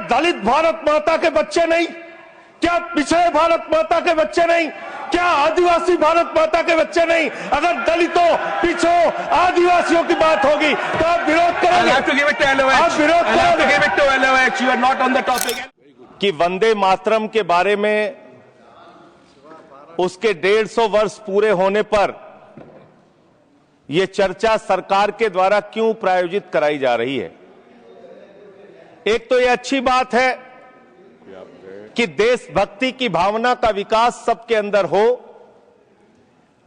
दलित भारत माता के बच्चे नहीं? क्या पिछड़े भारत माता के बच्चे नहीं? क्या आदिवासी भारत माता के बच्चे नहीं? अगर दलितों, पिछड़ों, आदिवासियों की बात होगी तो आप विरोध करोगे? आप विरोध करोगे? कि वंदे मातरम के बारे में उसके 150 वर्ष पूरे होने पर यह चर्चा सरकार के द्वारा क्यों प्रायोजित कराई जा रही है? एक तो यह अच्छी बात है कि देशभक्ति की भावना का विकास सबके अंदर हो।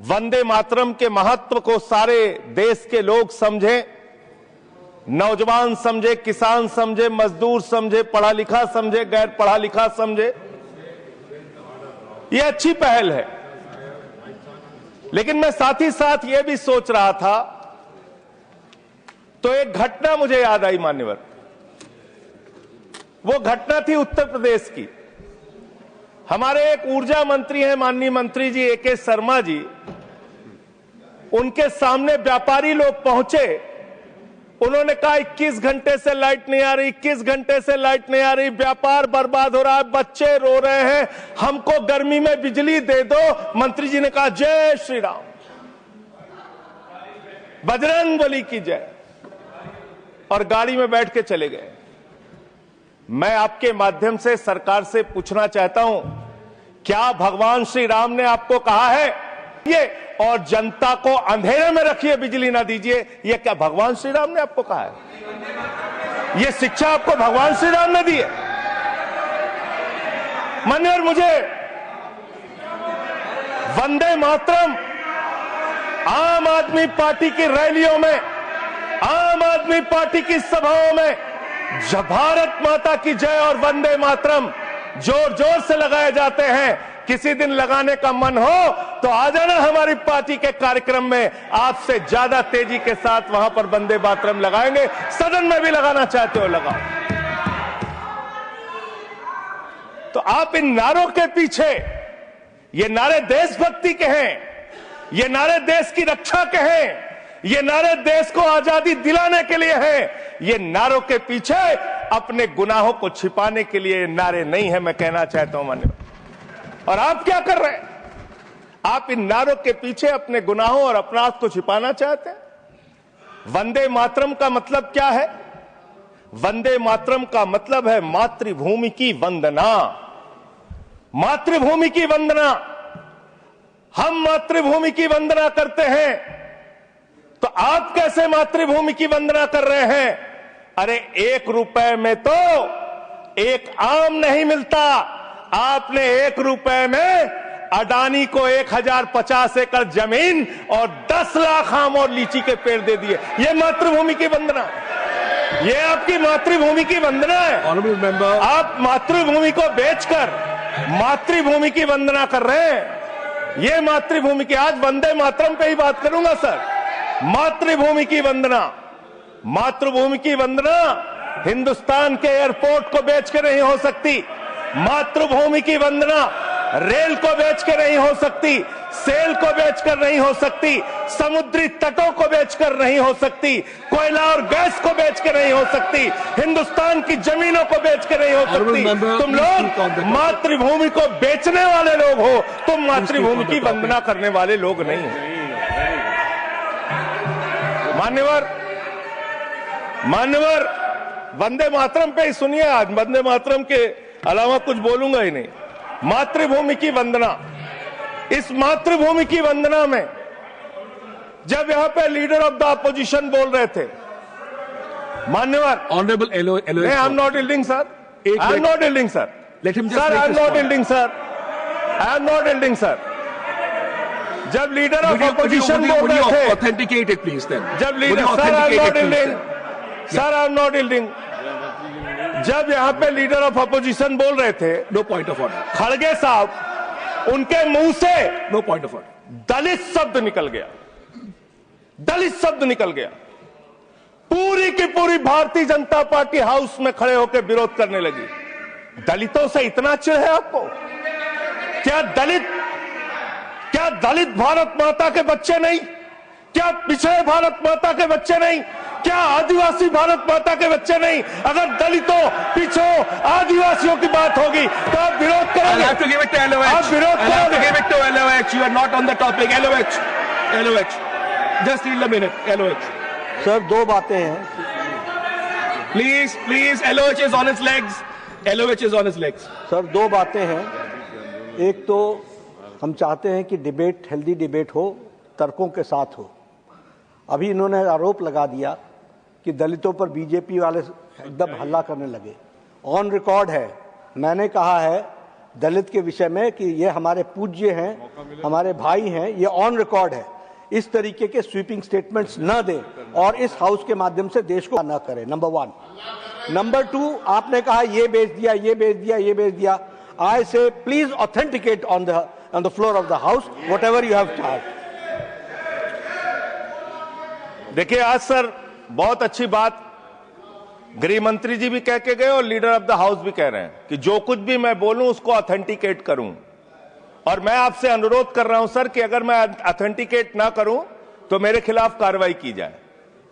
वंदे मातरम के महत्व को सारे देश के लोग समझें, नौजवान समझे, किसान समझे, मजदूर समझे, पढ़ा लिखा समझे, गैर पढ़ा लिखा समझे। यह अच्छी पहल है। लेकिन मैं साथ ही साथ यह भी सोच रहा था तो एक घटना मुझे याद आई मान्यवर। वो घटना थी उत्तर प्रदेश की। हमारे एक ऊर्जा मंत्री हैं माननीय मंत्री जी ए.के. शर्मा जी, उनके सामने व्यापारी लोग पहुंचे। उन्होंने कहा 21 घंटे से लाइट नहीं आ रही, 21 घंटे से लाइट नहीं आ रही, व्यापार बर्बाद हो रहा है, बच्चे रो रहे हैं, हमको गर्मी में बिजली दे दो। मंत्री जी ने कहा जय श्री राम, बजरंगबली की जय, और गाड़ी में बैठ के चले गए। मैं आपके माध्यम से सरकार से पूछना चाहता हूं, क्या भगवान श्री राम ने आपको कहा है ये और जनता को अंधेरे में रखिए, बिजली ना दीजिए? ये क्या भगवान श्री राम ने आपको कहा है? ये शिक्षा आपको भगवान श्री राम ने दी है? मान्यवर, मुझे वंदे मातरम आम आदमी पार्टी की रैलियों में, आम आदमी पार्टी की सभाओं में जब भारत माता की जय और वंदे मातरम जोर जोर से लगाए जाते हैं। किसी दिन लगाने का मन हो तो आ जाना हमारी पार्टी के कार्यक्रम में, आपसे ज्यादा तेजी के साथ वहां पर वंदे मातरम लगाएंगे। सदन में भी लगाना चाहते हो लगाओ। तो आप इन नारों के पीछे, ये नारे देशभक्ति के हैं, ये नारे देश की रक्षा के हैं, ये नारे देश को आजादी दिलाने के लिए हैं। ये नारों के पीछे अपने गुनाहों को छिपाने के लिए नारे नहीं है, मैं कहना चाहता हूं मान्यवर। और आप क्या कर रहे हैं? आप इन नारों के पीछे अपने गुनाहों और अपराध को छिपाना चाहते हैं। वंदे मातरम का मतलब क्या है? वंदे मातरम का मतलब है मातृभूमि की वंदना। मातृभूमि की वंदना। हम मातृभूमि की वंदना करते हैं, तो आप कैसे मातृभूमि की वंदना कर रहे हैं? अरे 1 रुपए में तो एक आम नहीं मिलता। आपने 1 रुपए में अडानी को 1050 एकड़ जमीन और 10 लाख आम और लीची के पेड़ दे दिए। ये मातृभूमि की वंदना, ये आपकी मातृभूमि की वंदना है। आप मातृभूमि को बेचकर मातृभूमि की वंदना कर रहे हैं। ये मातृभूमि की, आज वंदे मातरम पे ही बात करूंगा सर। मातृभूमि की वंदना, मातृभूमि की वंदना हिंदुस्तान के एयरपोर्ट को बेच के नहीं हो सकती। मातृभूमि की वंदना रेल को बेच के नहीं हो सकती, सेल को बेचकर नहीं हो सकती, समुद्री तटों को बेचकर नहीं हो सकती, कोयला और गैस को बेच के नहीं हो सकती, हिंदुस्तान की जमीनों को बेच के नहीं हो सकती। तुम लोग मातृभूमि को बेचने वाले लोग हो, तुम मातृभूमि की वंदना करने वाले लोग नहीं हो। मान्यवर, वंदे मातरम पे ही सुनिए। आज वंदे मातरम के अलावा कुछ बोलूंगा ही नहीं। मातृभूमि की वंदना, इस मातृभूमि की वंदना में जब यहां पे लीडर ऑफ द अपोजिशन बोल रहे थे, मान्यवर, honourable I am not yielding sir, I am not yielding sir, sir I am not yielding sir, I am not yielding sir. जब लीडर ऑफ अपोजिशन बोल रहे थे, ऑथेंटिकेट इट प्लीज देन। जब leader, sir I am not yielding, sir I am not yielding. जब यहां पे leader of opposition बोल रहे थे, नो पॉइंट ऑफ ऑर्डर, खड़गे साहब, उनके मुंह से नो पॉइंट ऑफ ऑर्डर, दलित शब्द निकल गया, दलित शब्द निकल गया। पूरी की पूरी भारतीय जनता पार्टी हाउस में खड़े होकर विरोध करने लगी। दलितों से इतना चिढ़ है आपको? क्या दलित भारत माता के बच्चे नहीं? क्या पिछड़े भारत माता के बच्चे नहीं? क्या आदिवासी भारत माता के बच्चे नहीं? अगर दलितों, पिछड़ों, आदिवासियों की बात होगी तो आप विरोध I'll करोगे। have to give it to LOH. आप विरोध I'll have to करोगे। give it to LOH. You are not on the topic. LOH. Just yield a minute. LOH. Sir दो बातें हैं। Please. LOH is on his legs. LOH is on his legs. Sir दो बातें हैं। एक तो हम चाहते हैं कि डिबेट, हेल्दी डिबेट हो, तर्कों के साथ हो। अभी इन्होंने आरोप लगा दिया कि दलितों पर बीजेपी वाले एकदम हल्ला करने लगे। ऑन रिकॉर्ड है, मैंने कहा है दलित के विषय में कि ये हमारे पूज्य हैं, हमारे भाई हैं, ये ऑन रिकॉर्ड है। इस तरीके के स्वीपिंग स्टेटमेंट्स न दें और इस हाउस के माध्यम से देश को न करें, नंबर 1। नंबर 2, आपने कहा ये बेच दिया, ये बेच दिया, ये बेच दिया। आई से please authenticate on the floor of the house what ever you have charge. देखिए आज सर बहुत अच्छी बात गृह मंत्री जी भी कह के गए और लीडर ऑफ द हाउस भी कह रहे हैं कि जो कुछ भी मैं बोलूं उसको ऑथेंटिकेट करूं। और मैं आपसे अनुरोध कर रहा हूं सर कि अगर मैं ऑथेंटिकेट ना करूं तो मेरे खिलाफ कार्रवाई की जाए।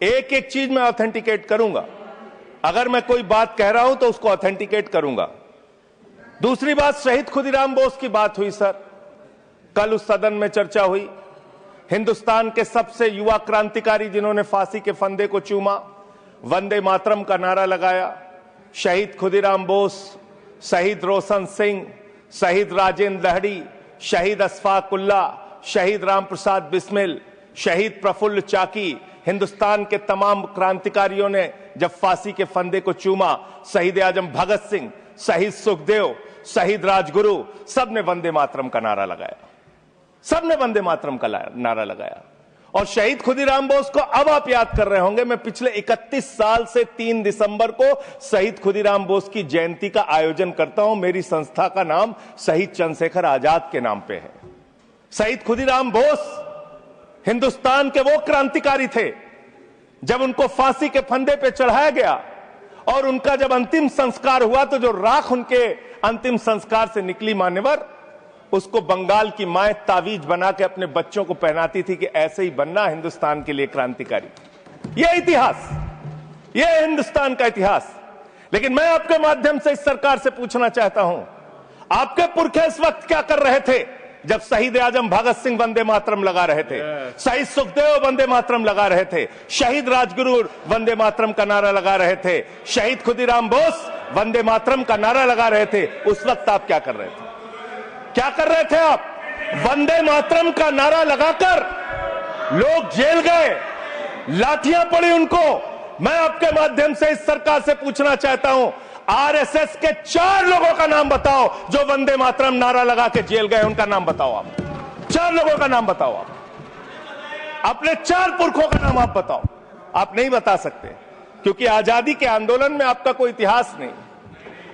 एक एक चीज मैं ऑथेंटिकेट करूंगा। अगर मैं कोई बात कह रहा हूं तो उसको ऑथेंटिकेट करूंगा। दूसरी बात, शहीद खुदीराम बोस की बात हुई सर, कल उस सदन में चर्चा हुई। हिंदुस्तान के सबसे युवा क्रांतिकारी जिन्होंने फांसी के फंदे को चूमा, वंदे मातरम का नारा लगाया। शहीद खुदीराम बोस, शहीद रोशन सिंह, शहीद राजेंद्र लहड़ी, शहीद अशफाक उल्ला, शहीद राम प्रसाद बिस्मिल, शहीद प्रफुल्ल चाकी, हिंदुस्तान के तमाम क्रांतिकारियों ने जब फांसी के फंदे को चूमा, शहीद आजम भगत सिंह, शहीद सुखदेव, शहीद राजगुरु, सबने वंदे मातरम का नारा लगाया। सबने वंदे मातरम का नारा लगाया। और शहीद खुदीराम बोस को अब आप याद कर रहे होंगे, मैं पिछले 31 साल से 3 दिसंबर को शहीद खुदीराम बोस की जयंती का आयोजन करता हूं। मेरी संस्था का नाम शहीद चंद्रशेखर आजाद के नाम पे है। शहीद खुदीराम बोस हिंदुस्तान के वो क्रांतिकारी थे, जब उनको फांसी के फंदे पे चढ़ाया गया और उनका जब अंतिम संस्कार हुआ तो जो राख उनके अंतिम संस्कार से निकली मान्यवर, उसको बंगाल की माए तावीज बना के अपने बच्चों को पहनाती थी कि ऐसे ही बनना हिंदुस्तान के लिए क्रांतिकारी। यह इतिहास, यह हिंदुस्तान का इतिहास। लेकिन मैं आपके माध्यम से इस सरकार से पूछना चाहता हूं, आपके पुरखे इस वक्त क्या कर रहे थे जब शहीद आजम भगत सिंह वंदे मातरम लगा रहे थे, शहीद सुखदेव वंदे मातरम लगा रहे थे, शहीद राजगुरु वंदे मातरम का नारा लगा रहे थे, शहीद खुदीराम बोस वंदे मातरम का नारा लगा रहे थे। उस वक्त आप क्या कर रहे थे? क्या कर रहे थे आप? वंदे मातरम का नारा लगाकर लोग जेल गए, लाठियां पड़ी उनको। मैं आपके माध्यम से इस सरकार से पूछना चाहता हूं, आरएसएस के 4 लोगों का नाम बताओ जो वंदे मातरम नारा लगा के जेल गए, उनका नाम बताओ आप। 4 लोगों का नाम बताओ आप, अपने 4 पुरखों का नाम आप बताओ। आप नहीं बता सकते क्योंकि आजादी के आंदोलन में आपका कोई इतिहास नहीं,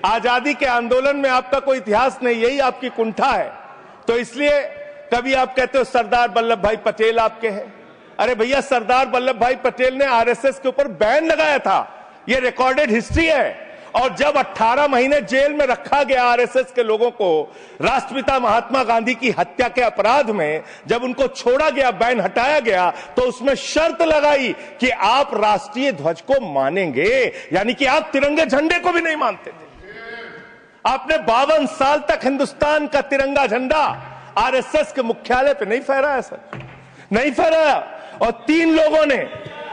आजादी के आंदोलन में आपका कोई इतिहास नहीं, यही आपकी कुंठा है। तो इसलिए कभी आप कहते हो सरदार वल्लभ भाई पटेल आपके हैं। अरे भैया, सरदार वल्लभ भाई पटेल ने आरएसएस के ऊपर बैन लगाया था, यह रिकॉर्डेड हिस्ट्री है। और जब 18 महीने जेल में रखा गया आरएसएस के लोगों को राष्ट्रपिता महात्मा गांधी की हत्या के अपराध में, जब उनको छोड़ा गया, बैन हटाया गया, तो उसमें शर्त लगाई कि आप राष्ट्रीय ध्वज को मानेंगे, यानी कि आप तिरंगे झंडे को भी नहीं मानते थे। आपने 52 साल तक हिंदुस्तान का तिरंगा झंडा आरएसएस के मुख्यालय पे नहीं फहराया सर, नहीं फहराया। और 3 लोगों ने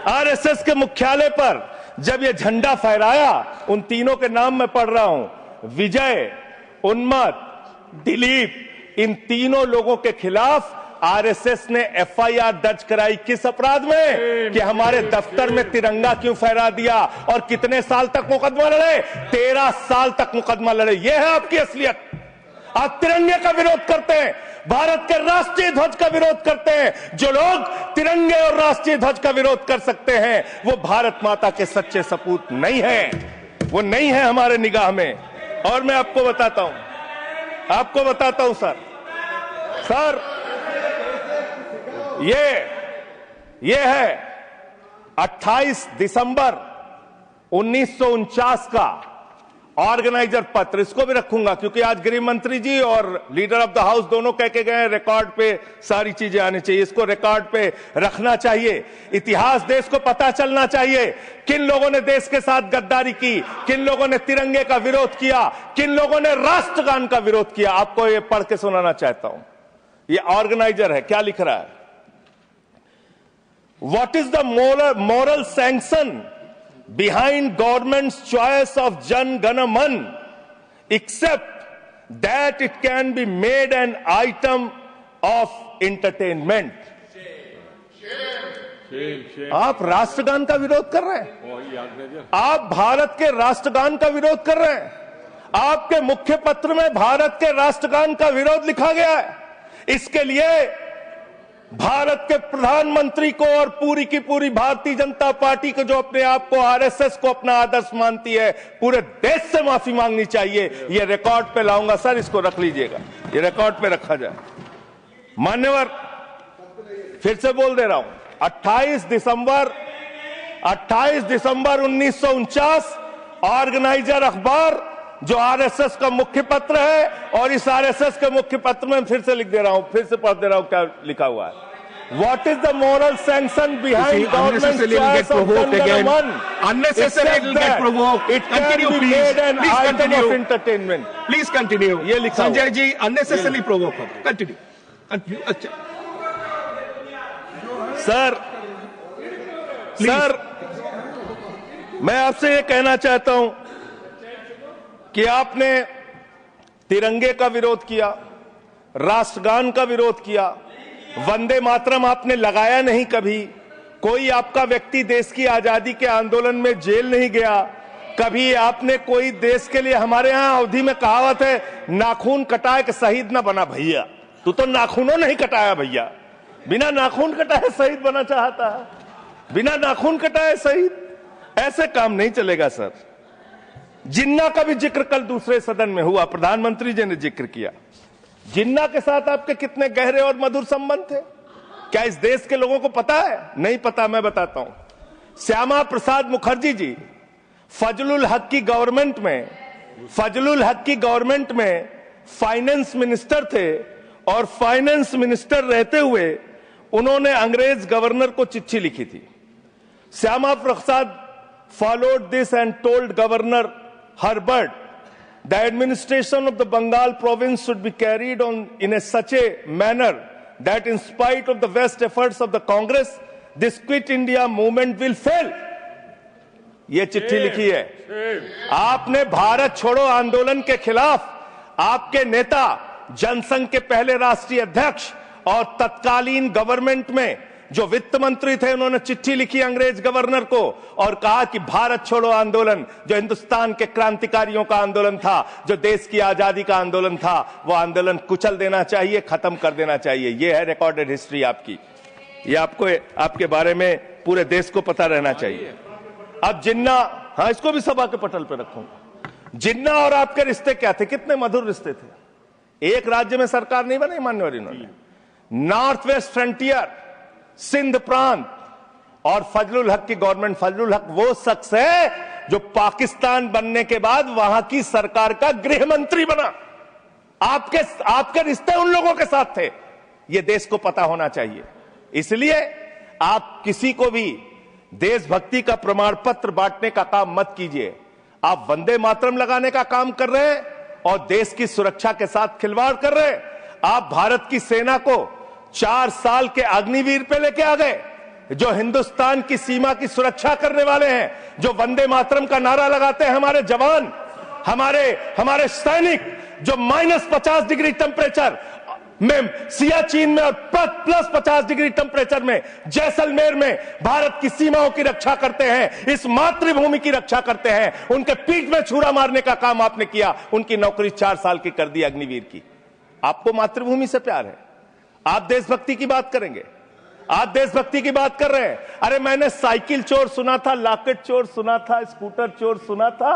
आरएसएस के मुख्यालय पर जब ये झंडा फहराया, उन तीनों के नाम मैं पढ़ रहा हूं, विजय, उन्मत, दिलीप, इन तीनों लोगों के खिलाफ आरएसएस ने एफआईआर दर्ज कराई। किस अपराध में? कि हमारे दफ्तर में तिरंगा क्यों फहरा दिया। और कितने साल तक मुकदमा लड़े? 13 साल तक मुकदमा लड़े। यह है आपकी असलियत। आप तिरंगे का विरोध करते हैं, भारत के राष्ट्रीय ध्वज का विरोध करते हैं। जो लोग तिरंगे और राष्ट्रीय ध्वज का विरोध कर सकते हैं, वो भारत माता के सच्चे सपूत नहीं है, वो नहीं है हमारे निगाह में। और मैं आपको बताता हूं सर, ये है 28 दिसंबर 1949 का ऑर्गेनाइजर पत्र, इसको भी रखूंगा, क्योंकि आज गृह मंत्री जी और लीडर ऑफ द हाउस दोनों कह के गए रिकॉर्ड पे सारी चीजें आनी चाहिए, इसको रिकॉर्ड पे रखना चाहिए। इतिहास देश को पता चलना चाहिए, किन लोगों ने देश के साथ गद्दारी की, किन लोगों ने तिरंगे का विरोध किया, किन लोगों ने राष्ट्रगान का विरोध किया। आपको ये पढ़ के सुनाना चाहता हूं, ये ऑर्गेनाइजर है, क्या लिख रहा है। What is the moral sanction behind government's choice of Jan Gana Man, except that it can be made an item of entertainment. आप राष्ट्रगान का विरोध कर रहे हैं, आप भारत के राष्ट्रगान का विरोध कर रहे हैं, आपके मुख्य पत्र में भारत के राष्ट्रगान का विरोध लिखा गया है। इसके लिए भारत के प्रधानमंत्री को और पूरी की पूरी भारतीय जनता पार्टी को, जो अपने आप को आरएसएस को अपना आदर्श मानती है, पूरे देश से माफी मांगनी चाहिए। ये रिकॉर्ड पे लाऊंगा सर, इसको रख लीजिएगा, ये रिकॉर्ड पे रखा जाए। मान्यवर, फिर से बोल दे रहा हूं, 28 दिसंबर 1949 ऑर्गेनाइजर अखबार, जो आरएसएस का मुख्य पत्र है, और इस आरएसएस के मुख्य पत्र में फिर से लिख दे रहा हूं, फिर से पढ़ दे रहा हूं क्या लिखा हुआ है। What is the moral sanction behind government's choice of Jan Gana Man? Unnecessary, it will get provoked. It can be made an item of entertainment. Please continue. ये लिखा Sanjay ji, unnecessarily provoke. Continue. अच्छा सर, मैं आपसे ये कहना चाहता हूं कि आपने तिरंगे का विरोध किया, राष्ट्रगान का विरोध किया, वंदे मातरम आपने लगाया नहीं कभी, कोई आपका व्यक्ति देश की आजादी के आंदोलन में जेल नहीं गया, कभी आपने कोई देश के लिए, हमारे यहां अवधि में कहावत है, नाखून कटाए कि शहीद ना बना भैया। तू तो नाखूनों नहीं कटाया भैया, बिना नाखून कटाए शहीद बना चाहता है, बिना नाखून कटाए शहीद, ऐसे काम नहीं चलेगा सर। जिन्ना का भी जिक्र कल दूसरे सदन में हुआ, प्रधानमंत्री जी ने जिक्र किया। जिन्ना के साथ आपके कितने गहरे और मधुर संबंध थे, क्या इस देश के लोगों को पता है? नहीं पता, मैं बताता हूं। श्यामा प्रसाद मुखर्जी जी फजलुल हक की गवर्नमेंट में फाइनेंस मिनिस्टर थे, और फाइनेंस मिनिस्टर रहते हुए उन्होंने अंग्रेज गवर्नर को चिट्ठी लिखी थी। Shyama Prasad followed this and told Governor Herbert the administration of the Bengal province should be carried on in such a manner that in spite of the best efforts of the Congress, this Quit India movement will fail. ये चिट्ठी लिखी है। आपने भारत छोड़ो आंदोलन के खिलाफ आपके नेता, जनसंघ के पहले राष्ट्रीय अध्यक्ष और तत्कालीन गवर्नमेंट में जो वित्त मंत्री थे, उन्होंने चिट्ठी लिखी अंग्रेज गवर्नर को और कहा कि भारत छोड़ो आंदोलन, जो हिंदुस्तान के क्रांतिकारियों का आंदोलन था, जो देश की आजादी का आंदोलन था, वो आंदोलन कुचल देना चाहिए, खत्म कर देना चाहिए। ये है रिकॉर्डेड हिस्ट्री आपकी, ये आपको, आपके बारे में पूरे देश को पता रहना चाहिए। अब जिन्ना, हाँ, इसको भी सभा के पटल पर रखूंगा। जिन्ना और आपके रिश्ते क्या थे? कितने मधुर रिश्ते थे। एक राज्य में सरकार नहीं बनाई मान्यवर इन्होंने, नॉर्थ वेस्ट फ्रंटियर, सिंध प्रांत और फजलुल हक की गवर्नमेंट। फजलुल हक वो शख्स है जो पाकिस्तान बनने के बाद वहां की सरकार का गृह मंत्री बना। आपके रिश्ते उन लोगों के साथ थे, ये देश को पता होना चाहिए। इसलिए आप किसी को भी देशभक्ति का प्रमाण पत्र बांटने का काम मत कीजिए। आप वंदे मातरम लगाने का काम कर रहे हैं और देश की सुरक्षा के साथ खिलवाड़ कर रहे हैं। आप भारत की सेना को 4 साल के अग्निवीर पे लेके आ गए, जो हिंदुस्तान की सीमा की सुरक्षा करने वाले हैं, जो वंदे मातरम का नारा लगाते हैं हमारे जवान, हमारे सैनिक, जो -50 डिग्री टेम्परेचर में सियाचिन में और +50 डिग्री टेम्परेचर में जैसलमेर में भारत की सीमाओं की रक्षा करते हैं, इस मातृभूमि की रक्षा करते हैं। उनके पीठ में छुरा मारने का काम आपने किया, उनकी नौकरी 4 साल की कर दी अग्निवीर की। आपको मातृभूमि से प्यार है, आप देशभक्ति की बात करेंगे, आप देशभक्ति की बात कर रहे हैं। अरे मैंने साइकिल चोर सुना था, लॉकेट चोर सुना था, स्कूटर चोर सुना था,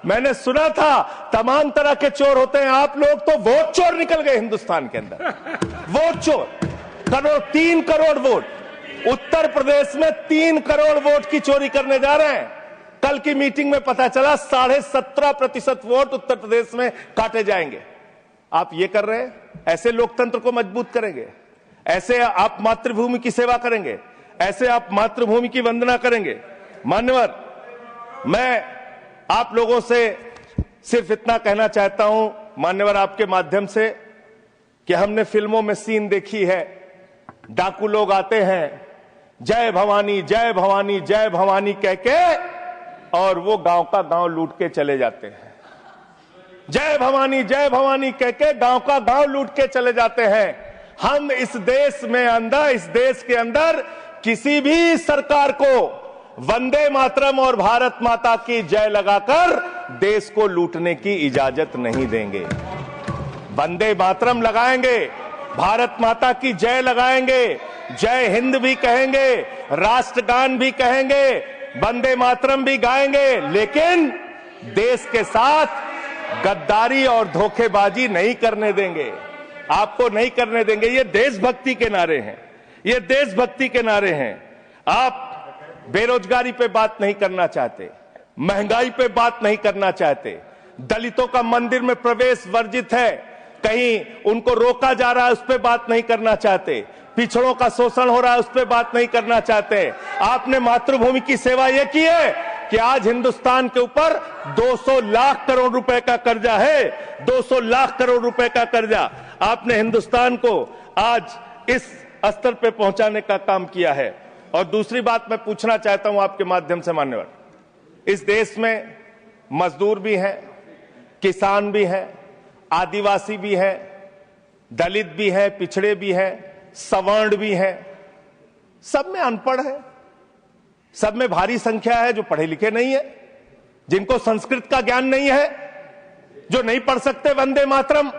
मैंने सुना था तमाम तरह के चोर होते हैं। आप लोग तो वोट चोर निकल गए हिंदुस्तान के अंदर। वोट चोर, 3 करोड़ वोट उत्तर प्रदेश में 3 करोड़ वोट की चोरी करने जा रहे हैं। कल की मीटिंग में पता चला 17.5% वोट उत्तर प्रदेश में काटे जाएंगे। आप ये कर रहे हैं, ऐसे लोकतंत्र को मजबूत करेंगे? ऐसे आप मातृभूमि की सेवा करेंगे? ऐसे आप मातृभूमि की वंदना करेंगे? मान्यवर, मैं आप लोगों से सिर्फ इतना कहना चाहता हूं मान्यवर आपके माध्यम से कि हमने फिल्मों में सीन देखी है, डाकू लोग आते हैं जय भवानी जय भवानी जय भवानी कह के और वो गांव का गांव लूट के चले जाते हैं। जय भवानी कह के गांव का गांव लूट के चले जाते हैं। हम इस देश के अंदर किसी भी सरकार को वंदे मातरम और भारत माता की जय लगाकर देश को लूटने की इजाजत नहीं देंगे। वंदे मातरम लगाएंगे, भारत माता की जय लगाएंगे, जय हिंद भी कहेंगे, राष्ट्रगान भी कहेंगे, वंदे मातरम भी गाएंगे, लेकिन देश के साथ गद्दारी और धोखेबाजी नहीं करने देंगे। आपको नहीं करने देंगे। ये देशभक्ति के नारे हैं, ये देशभक्ति के नारे हैं। आप बेरोजगारी पे बात नहीं करना चाहते, महंगाई पे बात नहीं करना चाहते, दलितों का मंदिर में प्रवेश वर्जित है, कहीं उनको रोका जा रहा है, उस पर बात नहीं करना चाहते, पिछड़ों का शोषण हो रहा है, उस पर बात नहीं करना चाहते। आपने मातृभूमि की सेवा यह की है कि आज हिंदुस्तान के ऊपर 200 लाख करोड़ रुपए का कर्जा है, 200 लाख करोड़ रुपए का कर्जा। आपने हिंदुस्तान को आज इस स्तर पे पहुंचाने का काम किया है। और दूसरी बात मैं पूछना चाहता हूं आपके माध्यम से मान्यवर, इस देश में मजदूर भी हैं, किसान भी हैं, आदिवासी भी हैं, दलित भी हैं, पिछड़े भी हैं, सवर्ण भी हैं, सब में अनपढ़ है, सब में भारी संख्या है जो पढ़े लिखे नहीं है, जिनको संस्कृत का ज्ञान नहीं है, जो नहीं पढ़ सकते वंदे मातरम।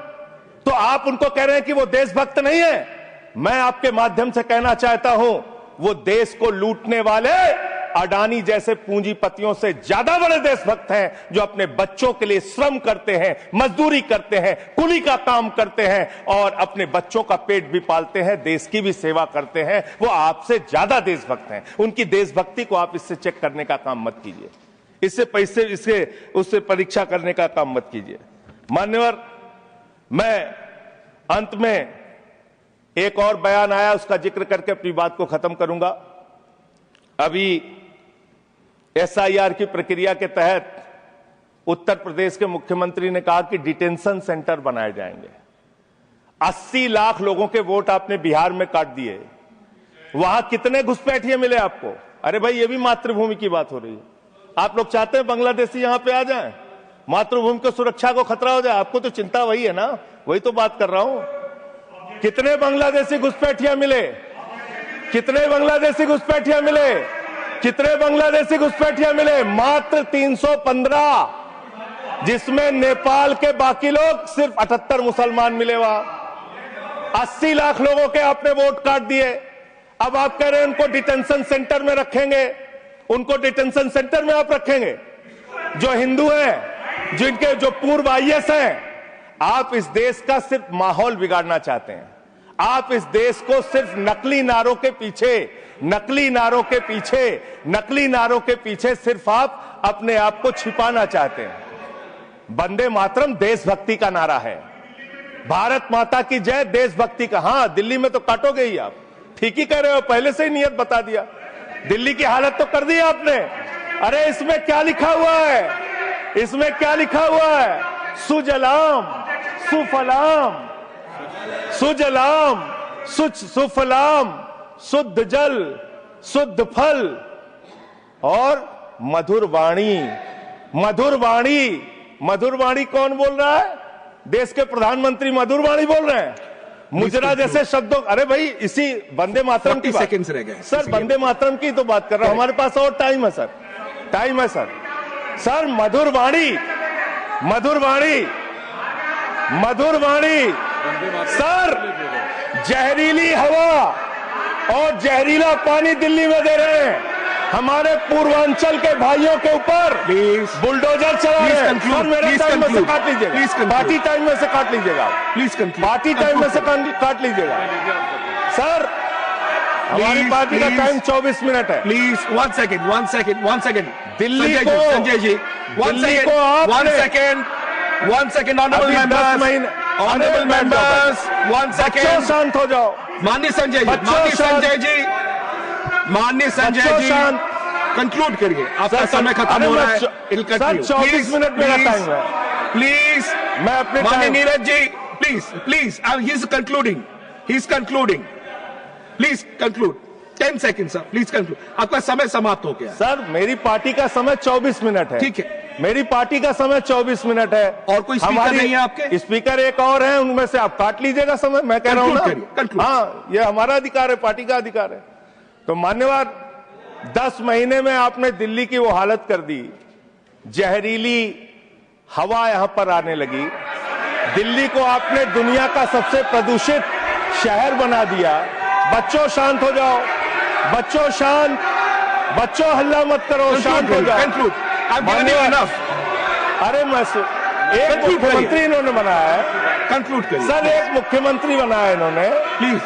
तो आप उनको कह रहे हैं कि वो देशभक्त नहीं है। मैं आपके माध्यम से कहना चाहता हूं, वो देश को लूटने वाले अडानी जैसे पूंजीपतियों से ज्यादा बड़े देशभक्त हैं, जो अपने बच्चों के लिए श्रम करते हैं, मजदूरी करते हैं, कुली का काम करते हैं और अपने बच्चों का पेट भी पालते हैं, देश की भी सेवा करते हैं। वो आपसे ज्यादा देशभक्त हैं। उनकी देशभक्ति को आप इससे चेक करने का काम मत कीजिए, इससे उससे परीक्षा करने का काम मत कीजिए। मान्यवर, मैं अंत में एक और बयान आया, उसका जिक्र करके अपनी बात को खत्म करूंगा। अभी एसआईआर की प्रक्रिया के तहत उत्तर प्रदेश के मुख्यमंत्री ने कहा कि डिटेंशन सेंटर बनाए जाएंगे। 80 लाख लोगों के वोट आपने बिहार में काट दिए, वहां कितने घुसपैठिए मिले आपको? अरे भाई, ये भी मातृभूमि की बात हो रही है। आप लोग चाहते हैं बांग्लादेशी यहां पे आ जाएं, मातृभूमि को सुरक्षा को खतरा हो जाए? आपको तो चिंता वही है ना, वही तो बात कर रहा हूं। कितने बांग्लादेशी घुसपैठिया मिले? कितने बांग्लादेशी घुसपैठिया मिले? कितने बांग्लादेशी घुसपैठिया मिले? मात्र 315, जिसमें नेपाल के बाकी लोग सिर्फ 78 मुसलमान मिले। वहां 80 लाख लोगों के आपने वोट काट दिए। अब आप कह रहे हैं उनको डिटेंशन सेंटर में रखेंगे। उनको डिटेंशन सेंटर में आप रखेंगे जो हिंदू हैं, जिनके जो पूर्व आईएएस हैं। आप इस देश का सिर्फ माहौल बिगाड़ना चाहते हैं। आप इस देश को सिर्फ नकली नारों के पीछे सिर्फ आप अपने आप को छिपाना चाहते हैं। वंदे मातरम देशभक्ति का नारा है, भारत माता की जय देशभक्ति का। हां, दिल्ली में तो काटोगे ही आप, ठीक ही कह रहे हो, पहले से ही नियत बता दिया। दिल्ली की हालत तो कर दी आपने। अरे इसमें क्या लिखा हुआ है? इसमें क्या लिखा हुआ है? सुजलाम सुफलाम, सुजलाम सुफलाम, शुद्ध जल शुद्ध फल और मधुर वाणी। मधुर वाणी, मधुर वाणी कौन बोल रहा है? देश के प्रधानमंत्री मधुर वाणी बोल रहे हैं। मुजरा जैसे शब्दों, अरे भाई, इसी वंदे मातरम की सेकंड्स रह गए सर, वंदे मातरम की तो बात कर रहा हूं। हमारे पास और टाइम है सर, टाइम है सर। सर, मधुर वाणी, मधुर वाणी, मधुर वाणी। सर, जहरीली हवा और जहरीला पानी दिल्ली में दे रहे हैं। हमारे पूर्वांचल के भाइयों के ऊपर बुलडोजर चला रहे हैं। सर, मेरे टाइम में से काट लीजिएगा, पार्टी टाइम में से काट लीजिएगा, प्लीज, पार्टी टाइम में से काट लीजिएगा सर। हमारी पार्टी का टाइम 24 मिनट है। प्लीज 1 सेकंड दिल्ली को Sanjay ji 1 second honourable members 1 second शांत हो जाओ। माननीय संजय जी कंक्लूड करिए, आपका समय खत्म हो रहा है। 24 मिनट मेरा टाइम है। प्लीज मैं अपने माननीय Neeraj ji please he is concluding please conclude 10 second sir, please conclude, आपका समय समाप्त हो गया। सर मेरी पार्टी का समय 24 मिनट है। ठीक है, मेरी पार्टी का समय 24 मिनट है। और कोई स्पीकर नहीं है आपके? स्पीकर एक और है, उनमें से आप काट लीजिएगा समय। मैं कह रहा हूं ना, हाँ ये हमारा अधिकार है, पार्टी का अधिकार है। तो मान्यवर 10 महीने में आपने दिल्ली की वो हालत कर दी, जहरीली हवा यहां पर आने लगी। दिल्ली को आपने दुनिया का सबसे प्रदूषित शहर बना दिया। बच्चों शांत हो जाओ, बच्चों शांत, बच्चों हल्ला मत करो, शांत हो जाओ। अरे एक मुख्यमंत्री इन्होंने बनाया है, कंक्लूड करिए सर। एक मुख्यमंत्री बनाया इन्होंने, प्लीज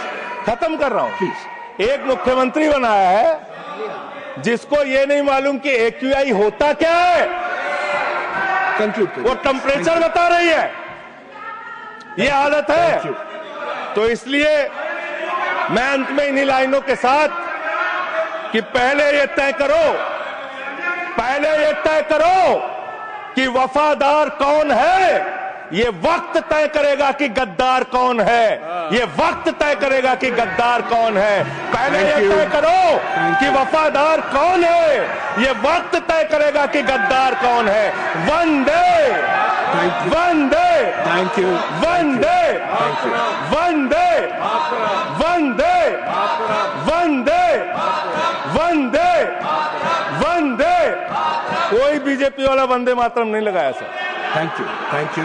खत्म कर रहा हूं प्लीज। एक मुख्यमंत्री बनाया है जिसको ये नहीं मालूम कि AQI होता क्या है। कंक्लूड वो टेम्परेचर बता रही है, ये हालत है। तो इसलिए मैं अंत में इन्हीं लाइनों के साथ कि पहले ये तय करो कि वफादार कौन है। ये वक्त तय करेगा कि गद्दार कौन है। ये वक्त तय करेगा कि गद्दार कौन है। पहले ये तय करो कि वफादार कौन है। ये वक्त तय करेगा कि गद्दार कौन है। वंदे वंदे थैंक यू वंदे वंदे वंदे वंदे वंदे वंदे। कोई बीजेपी वाला वंदे मातरम नहीं लगाया सर। Thank you